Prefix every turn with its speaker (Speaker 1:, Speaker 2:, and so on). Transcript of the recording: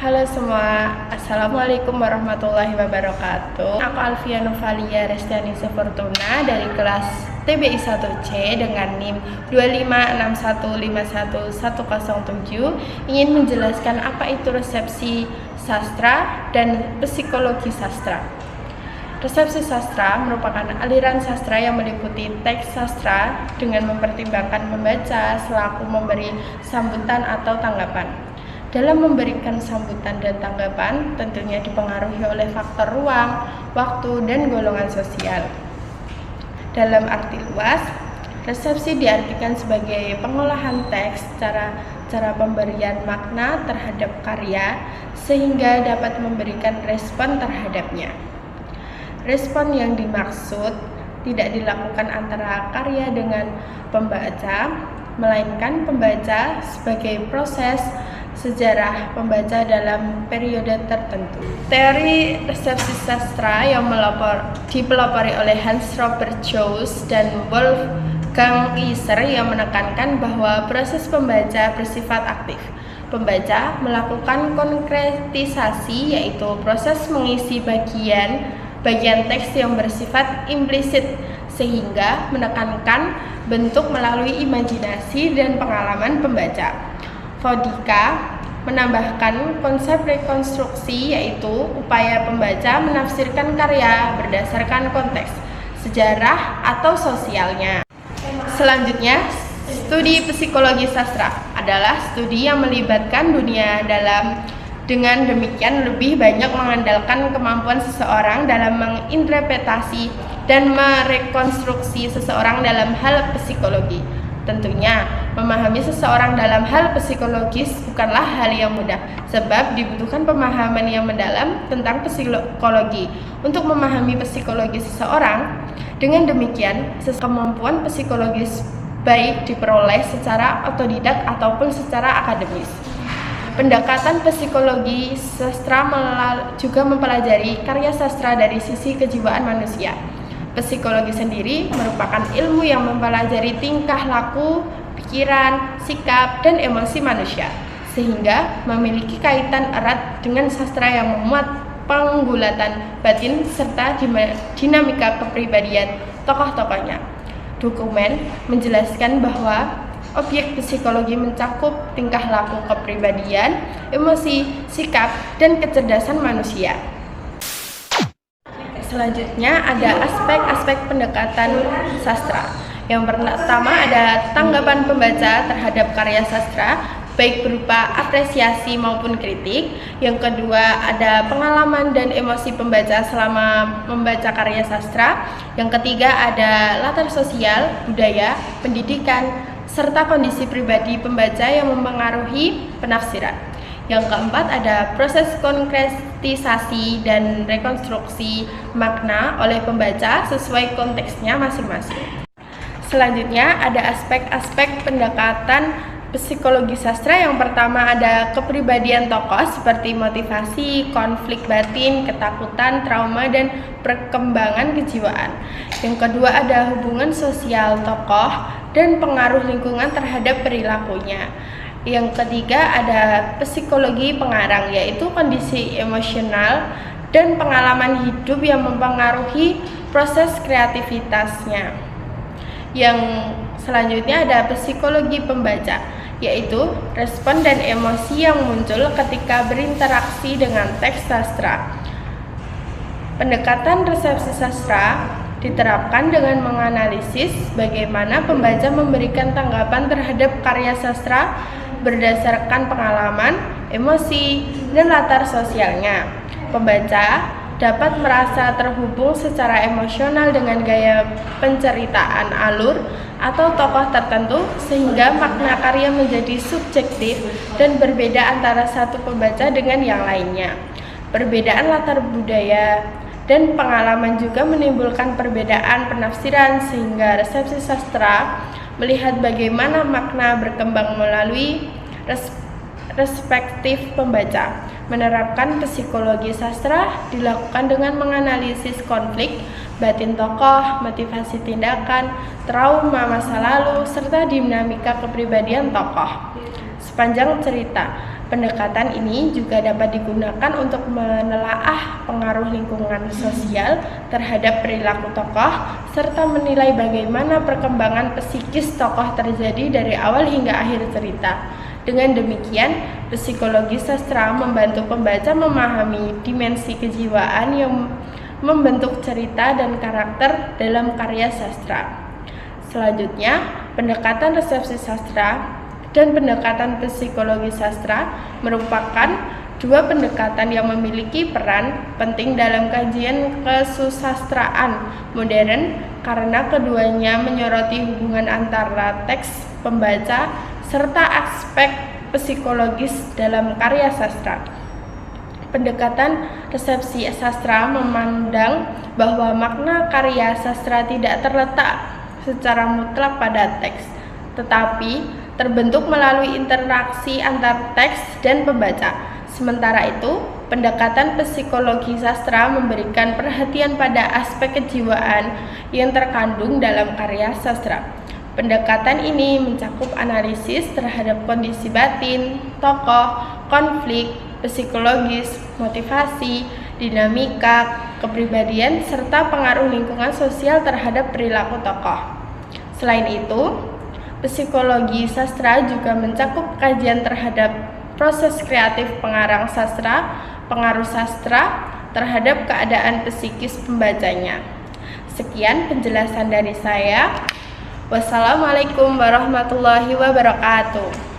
Speaker 1: Halo semua, Assalamualaikum warahmatullahi wabarakatuh. Aku Alfia Novalia Restiani Fortuna dari kelas TBI 1C dengan NIM 256151107 ingin menjelaskan apa itu resepsi sastra dan psikologi sastra. Resepsi sastra merupakan aliran sastra yang meliputi teks sastra dengan mempertimbangkan pembaca selaku memberi sambutan atau tanggapan. Dalam memberikan sambutan dan tanggapan tentunya dipengaruhi oleh faktor ruang, waktu, dan golongan sosial. Dalam arti luas, resepsi diartikan sebagai pengolahan teks, cara pemberian makna terhadap karya sehingga dapat memberikan respon terhadapnya. Respon yang dimaksud tidak dilakukan antara karya dengan pembaca, melainkan pembaca sebagai proses sejarah pembaca dalam periode tertentu. Teori resepsi sastra yang dipelopori oleh Hans Robert Jauss dan Wolfgang Iser yang menekankan bahwa proses pembaca bersifat aktif. Pembaca melakukan konkretisasi, yaitu proses mengisi bagian teks yang bersifat implisit sehingga menekankan bentuk melalui imajinasi dan pengalaman pembaca. Vodika menambahkan konsep rekonstruksi, yaitu upaya pembaca menafsirkan karya berdasarkan konteks, sejarah, atau sosialnya. Selanjutnya, studi psikologi sastra adalah studi yang melibatkan dunia dalam. Dengan demikian lebih banyak mengandalkan kemampuan seseorang dalam menginterpretasi dan merekonstruksi seseorang dalam hal psikologi. Tentunya, memahami seseorang dalam hal psikologis bukanlah hal yang mudah, sebab dibutuhkan pemahaman yang mendalam tentang psikologi untuk memahami psikologi seseorang. Dengan demikian, kemampuan psikologis baik diperoleh secara otodidak ataupun secara akademis. Pendekatan psikologi sastra juga mempelajari karya sastra dari sisi kejiwaan manusia. Psikologi sendiri merupakan ilmu yang mempelajari tingkah laku, pikiran, sikap, dan emosi manusia, sehingga memiliki kaitan erat dengan sastra yang memuat penggulatan batin serta dinamika kepribadian tokoh-tokohnya. Dokumen menjelaskan bahwa objek psikologi mencakup tingkah laku kepribadian, emosi, sikap, dan kecerdasan manusia. Selanjutnya ada aspek-aspek pendekatan sastra. Yang pertama ada tanggapan pembaca terhadap karya sastra, baik berupa apresiasi maupun kritik. Yang kedua ada pengalaman dan emosi pembaca selama membaca karya sastra. Yang ketiga ada latar sosial, budaya, pendidikan, serta kondisi pribadi pembaca yang mempengaruhi penafsiran. Yang keempat ada proses konkretisasi dan rekonstruksi makna oleh pembaca sesuai konteksnya masing-masing. Selanjutnya ada aspek-aspek pendekatan psikologi sastra. Yang pertama ada kepribadian tokoh seperti motivasi, konflik batin, ketakutan, trauma, dan perkembangan kejiwaan. Yang kedua ada hubungan sosial tokoh dan pengaruh lingkungan terhadap perilakunya. Yang ketiga ada psikologi pengarang, yaitu kondisi emosional dan pengalaman hidup yang mempengaruhi proses kreativitasnya. Yang selanjutnya ada psikologi pembaca, yaitu respon dan emosi yang muncul ketika berinteraksi dengan teks sastra. Pendekatan resepsi sastra diterapkan dengan menganalisis bagaimana pembaca memberikan tanggapan terhadap karya sastra berdasarkan pengalaman, emosi, dan latar sosialnya. Pembaca dapat merasa terhubung secara emosional dengan gaya penceritaan alur atau tokoh tertentu sehingga makna karya menjadi subjektif dan berbeda antara satu pembaca dengan yang lainnya. Perbedaan latar budaya dan pengalaman juga menimbulkan perbedaan penafsiran sehingga resepsi sastra melihat bagaimana makna berkembang melalui perspektif pembaca. Menerapkan psikologi sastra dilakukan dengan menganalisis konflik batin tokoh, motivasi tindakan, trauma masa lalu, serta dinamika kepribadian tokoh. Sepanjang cerita, Pendekatan ini juga dapat digunakan untuk menelaah pengaruh lingkungan sosial terhadap perilaku tokoh, serta menilai bagaimana perkembangan psikis tokoh terjadi dari awal hingga akhir cerita. Dengan demikian, psikologi sastra membantu pembaca memahami dimensi kejiwaan yang membentuk cerita dan karakter dalam karya sastra. Selanjutnya, pendekatan resepsi sastra dan pendekatan psikologi sastra merupakan dua pendekatan yang memiliki peran penting dalam kajian kesusastraan modern karena keduanya menyoroti hubungan antara teks, pembaca, serta aspek psikologis dalam karya sastra. Pendekatan resepsi sastra memandang bahwa makna karya sastra tidak terletak secara mutlak pada teks, tetapi terbentuk melalui interaksi antar teks dan pembaca. Sementara itu, pendekatan psikologi sastra memberikan perhatian pada aspek kejiwaan yang terkandung dalam karya sastra. Pendekatan ini mencakup analisis terhadap kondisi batin, tokoh, konflik, psikologis, motivasi, dinamika, kepribadian, serta pengaruh lingkungan sosial terhadap perilaku tokoh. Selain itu, psikologi sastra juga mencakup kajian terhadap proses kreatif pengarang sastra, pengaruh sastra terhadap keadaan psikis pembacanya. Sekian penjelasan dari saya. Wassalamualaikum warahmatullahi wabarakatuh.